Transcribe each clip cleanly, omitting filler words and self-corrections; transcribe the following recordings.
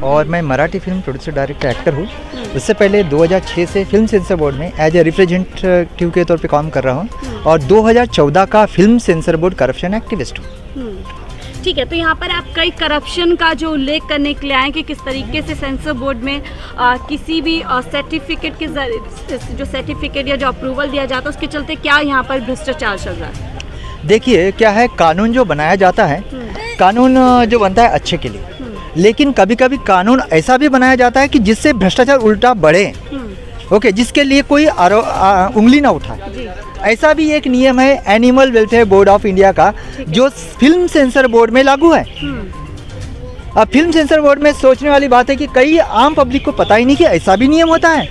और मैं Marathi film producer director actor हूँ। उससे पहले 2006 से फिल्म सेंसर बोर्ड में एज ए रिप्रेजेंटेटिव के तौर पे काम कर रहा हूँ और 2014 का film sensor board corruption activist हूँ। ठीक है, तो यहाँ पर आप कई करप्शन का जो उल्लेख करने के लिए आए कि किस तरीके से सेंसर बोर्ड में किसी भी सर्टिफिकेट के जो सर्टिफिकेट या जो अप्रूवल दिया जाता है उसके चलते क्या यहाँ पर भ्रष्टाचार चल रहा है? देखिए क्या है, कानून जो बनाया जाता है, कानून जो बनता है अच्छे के लिए, लेकिन कभी कभी कानून ऐसा भी बनाया जाता है कि जिससे भ्रष्टाचार उल्टा बढ़े, ओके, जिसके लिए कोई उंगली ना उठाए। ऐसा भी एक नियम है animal welfare board of India का जो फिल्म सेंसर बोर्ड में लागू है। अब फिल्म सेंसर बोर्ड में सोचने वाली बात है कि कई आम पब्लिक को पता ही नहीं कि ऐसा भी नियम होता है।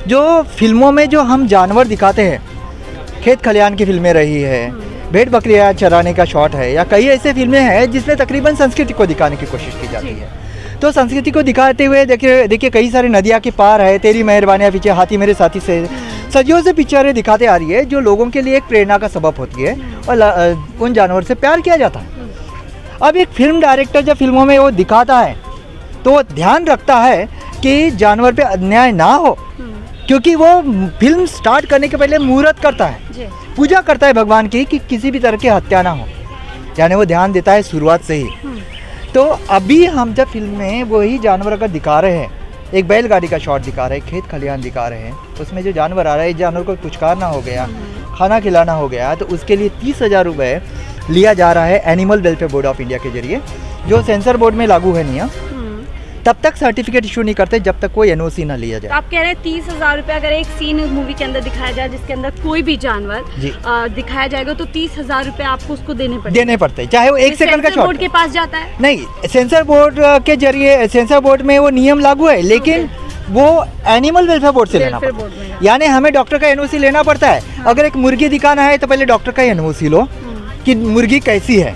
जो फिल्मों में जो हम जानवर दिखाते हैं, खेत खलिहान की फिल्में रही है, भेड़ बकरियां चराने का शॉट है, या कई ऐसे फिल्में हैं जिसमें तकरीबन संस्कृति को दिखाने की कोशिश की जाती है। तो संस्कृति को दिखाते हुए देखिए कई सारी नदियाँ के पार है, तेरी मेहरबानियाँ पीछे, हाथी मेरे साथी से, सदियों से पिक्चरें दिखाते आ रही है जो लोगों के लिए एक प्रेरणा का सबब होती है और उन जानवर से प्यार किया जाता है। अब एक फिल्म डायरेक्टर जब फिल्मों में वो दिखाता है तो वो ध्यान रखता है कि जानवर पे अन्याय ना हो, क्योंकि वो फिल्म स्टार्ट करने के पहले मुहूर्त करता है, पूजा करता है भगवान की कि किसी भी तरह की हत्या ना हो, यानी वो ध्यान देता है शुरुआत से ही। तो अभी हम जब फिल्म में वही जानवर अगर दिखा रहे हैं, एक बैलगाड़ी का शॉट दिखा रहे हैं, खेत खलिहान दिखा रहे हैं, उसमें जो जानवर आ रहा है, जानवर को पुचकारना हो गया, खाना खिलाना हो गया, तो उसके लिए 30,000 रुपये लिया जा रहा है animal welfare board of India के जरिए, जो सेंसर बोर्ड में लागू है नियम। तब तक सर्टिफिकेट इशू नहीं करते जब तक कोई एनओसी ना लिया जाए। तो आप कह रहे हैं 30,000 रुपये अगर एक सीन मूवी के अंदर दिखाया जाए जिसके अंदर कोई भी जानवर दिखाया जाएगा तो 30,000 रुपये आपको उसको देने पड़ते हैं, चाहे वो 1 सेकंड का शॉट बोर्ड के पास जाता है। नहीं, सेंसर बोर्ड के जरिए, सेंसर बोर्ड में वो नियम लागू है, लेकिन वो एनिमल वेलफेयर बोर्ड से लेना पड़ता है, यानी हमें डॉक्टर का एनओसी लेना पड़ता है। अगर एक मुर्गी दिखाना है तो पहले डॉक्टर का एनओसी लो कि मुर्गी कैसी है,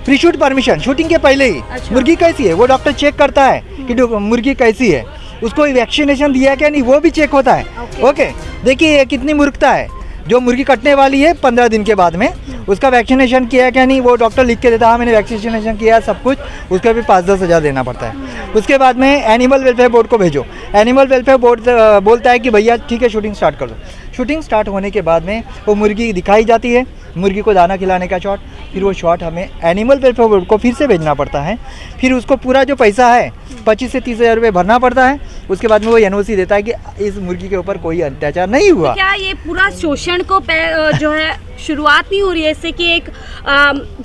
प्री शूट परमिशन, शूटिंग के पहले ही मुर्गी कैसी है वो डॉक्टर चेक करता है कि मुर्गी कैसी है, उसको वैक्सीनेशन दिया क्या नहीं वो भी चेक होता है। ओके, देखिए कितनी मूर्खता है, जो मुर्गी कटने वाली है 15 दिन के बाद में उसका वैक्सीनेशन किया क्या नहीं वो डॉक्टर लिख के देता है, हाँ मैंने वैक्सीनेशन किया सब कुछ, उसका भी 5-10 हज़ार देना पड़ता है। उसके बाद में एनिमल वेलफेयर बोर्ड को भेजो, एनिमल वेलफेयर बोर्ड बोलता है कि भैया ठीक है शूटिंग स्टार्ट कर दो। शूटिंग स्टार्ट होने के बाद में वो मुर्गी दिखाई जाती है, मुर्गी को दाना खिलाने का शॉट, फिर वो शॉट हमें एनिमल वेलफेयर बोर्ड को फिर से भेजना पड़ता है, फिर उसको पूरा जो पैसा है 25 से 30 हज़ार रुपये भरना पड़ता है। उसके बाद में वो एनओसी देता है कि इस मुर्गी के ऊपर कोई अत्याचार नहीं हुआ। तो क्या ये पूरा शोषण को जो है शुरुआत नहीं हो रही है इससे कि एक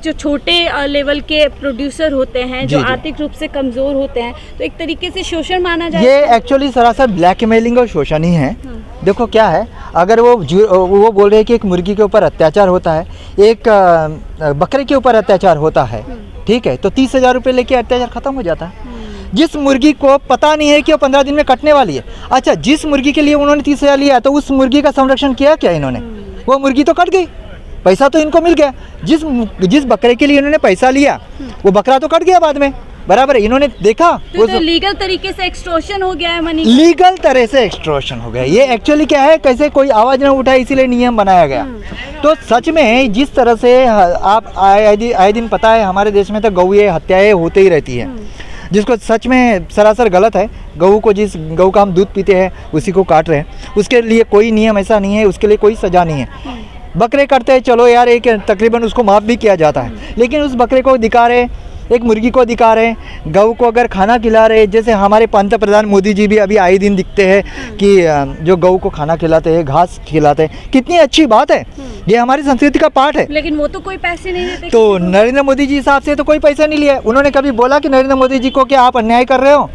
जो छोटे लेवल के प्रोड्यूसर होते हैं जो आर्थिक रूप से कमजोर होते हैं तो एक तरीके से शोषण माना जाए? ये एक्चुअली सरासर ब्लैकमेलिंग और शोषण ही है। देखो क्या है, अगर वो बोल रहे हैं कि एक मुर्गी के ऊपर अत्याचार होता है, एक बकरे के ऊपर अत्याचार होता है, ठीक है, तो 30,000 रुपये लेके अत्याचार खत्म हो जाता है। जिस मुर्गी को पता नहीं है कि वो 15 दिन में कटने वाली है, अच्छा जिस मुर्गी के लिए उन्होंने 30,000 लिया तो उस मुर्गी का संरक्षण किया क्या इन्होंने? वो मुर्गी तो कट गई, पैसा तो इनको मिल गया। जिस बकरे के लिए इन्होंने पैसा लिया वो बकरा तो कट गया बाद में, बराबर है, इन्होंने देखा तो लीगल तरीके से एक्सटॉर्शन हो गया है मनी, लीगल तरह से एक्सटॉर्शन हो गया। ये एक्चुअली क्या है, कैसे कोई आवाज़ न उठाए इसीलिए नियम बनाया गया। तो सच में जिस तरह से आप आए दिन पता है हमारे देश में तो गौ हत्याएं होते ही रहती है, जिसको सच में सरासर गलत है। जिस गऊ का हम दूध पीते हैं उसी को काट रहे हैं, उसके लिए कोई नियम ऐसा नहीं है, उसके लिए कोई सज़ा नहीं है। बकरे करते हैं चलो यार, एक तकरीबन उसको माफ़ भी किया जाता है, लेकिन उस बकरे को दिखा रहे, एक मुर्गी को दिखा रहे, गऊ को अगर खाना खिला रहे, जैसे हमारे पंतप्रधान मोदी जी भी अभी आए दिन दिखते हैं कि जो गऊ को खाना खिलाते हैं, घास खिलाते हैं, कितनी अच्छी बात है, ये हमारी संस्कृति का पार्ट है। लेकिन वो तो कोई पैसे नहीं देते। तो नरेंद्र मोदी जी हिसाब से तो कोई पैसा नहीं लिया, उन्होंने कभी बोला कि नरेंद्र मोदी जी को क्या आप अन्याय कर रहे हो?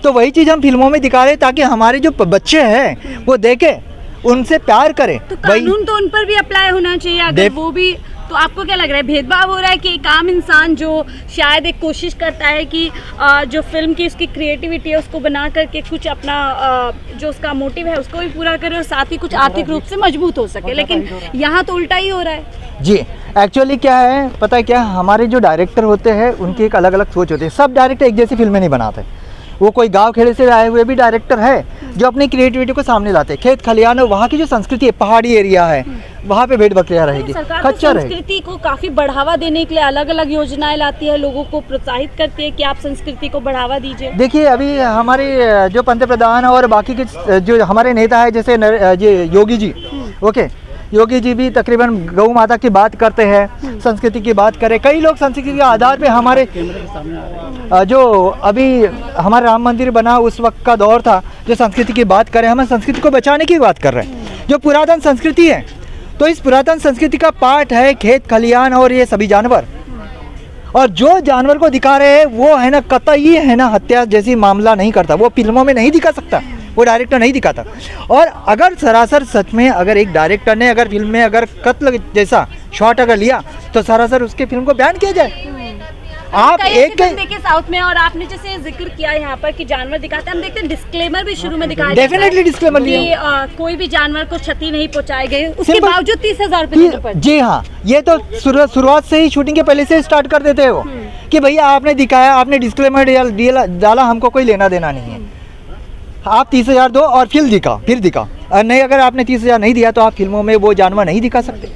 तो वही चीज़ हम फिल्मों में दिखा रहे हैं ताकि हमारे जो बच्चे हैं वो देखें, उनसे प्यार करें। तो कानून तो उन पर भी अप्लाई होना चाहिए अगर वो भी, तो आपको क्या लग रहा है भेदभाव हो रहा है कि एक आम इंसान जो शायद एक कोशिश करता है कि जो फिल्म की उसकी क्रिएटिविटी है उसको बना करके कुछ अपना जो उसका मोटिव है उसको भी पूरा करे और साथ ही कुछ आर्थिक रूप से मजबूत हो सके, लेकिन यहाँ तो उल्टा ही हो रहा है। जी एक्चुअली क्या है पता है क्या, हमारे जो डायरेक्टर होते हैं उनकी एक अलग अलग सोच होती है। सब डायरेक्टर एक जैसी फिल्में नहीं बनाते, वो कोई गांव खेड़े से आए हुए भी डायरेक्टर है जो अपनी क्रिएटिविटी को सामने लाते हैं। खेत खलिहान और वहाँ की जो संस्कृति है, पहाड़ी एरिया है, वहाँ पे भेड़ बकरियाँ रहेगी, सरकार तो कच्चा रहेगी। संस्कृति को काफी बढ़ावा देने के लिए अलग अलग योजनाएं लाती है, लोगों को प्रोत्साहित करती है कि आप संस्कृति को बढ़ावा दीजिए। देखिए अभी हमारे जो पंत प्रधान और बाकी के जो हमारे नेता है, जैसे ये योगी जी, ओके, योगी जी भी तकरीबन गौ माता की बात करते हैं, संस्कृति की बात करें। कई लोग संस्कृति के आधार पे हमारे जो अभी हमारा राम मंदिर बना उस वक्त का दौर था, जो संस्कृति की बात करें, हम संस्कृति को बचाने की बात कर रहे हैं, जो पुरातन संस्कृति है। तो इस पुरातन संस्कृति का पार्ट है खेत खलिहान और ये सभी जानवर। और जो जानवर को दिखा रहे हैं वो है ना कतई है ना हत्या जैसी मामला नहीं करता, वो फिल्मों में नहीं दिखा सकता, वो डायरेक्टर नहीं दिखाता। और अगर सरासर सच में अगर एक डायरेक्टर ने अगर फिल्म में अगर कत्ल जैसा शॉट अगर लिया तो सरासर उसके फिल्म को बैन किया जाए। आप एक देखिए साउथ में, और आपने जैसे जिक्र किया यहाँ पर कि जानवर दिखाते हैं, हम देखते हैं डिस्क्लेमर भी शुरू में दिखाया डेफिनेटली डिस्क्लेमर कि कोई भी जानवर को क्षति नहीं पहुँचाई गई, उसके बावजूद 30,000 रुपये देने पड़े। जी हाँ, ये तो शुरुआत से ही शूटिंग के पहले से स्टार्ट कर देते हो कि भैया आपने दिखाया, आपने डिस्क्लेमर डाला, हमको कोई लेना देना नहीं है, आप 30,000 दो और फिर दिखा नहीं, अगर आपने 30,000 नहीं दिया तो आप फिल्मों में वो जानवर नहीं दिखा सकते।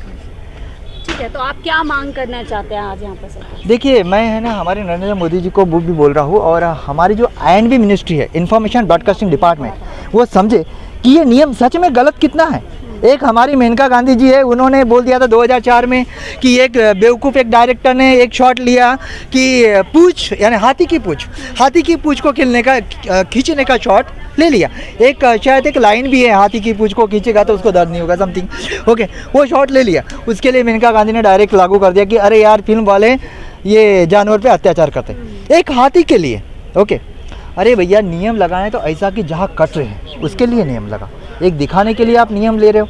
ठीक है, तो आप क्या मांग करना चाहते हैं आज यहाँ पर सर? देखिए मैं है ना हमारे नरेंद्र मोदी जी को वो भी बोल रहा हूँ, और हमारी जो INB मिनिस्ट्री है, इंफॉर्मेशन ब्रॉडकास्टिंग डिपार्टमेंट, वो समझे कि ये नियम सच में गलत कितना है। एक हमारी मेनका गांधी जी है, उन्होंने बोल दिया था 2004 में कि एक बेवकूफ़ एक डायरेक्टर ने एक शॉट लिया कि पूछ यानी हाथी की पूछ को खींचने का शॉट ले लिया। एक शायद एक लाइन भी है, हाथी की पूछ को खींचेगा तो उसको दर्द नहीं होगा, समथिंग, ओके, वो शॉट ले लिया। उसके लिए मेनका गांधी ने डायरेक्ट लागू कर दिया कि अरे यार फिल्म वाले ये जानवर पे अत्याचार करते, एक हाथी के लिए, ओके। अरे भैया नियम लगाए तो ऐसा कि जहाँ कट रहे हैं उसके लिए नियम लगा, एक दिखाने के लिए आप नियम ले रहे हो।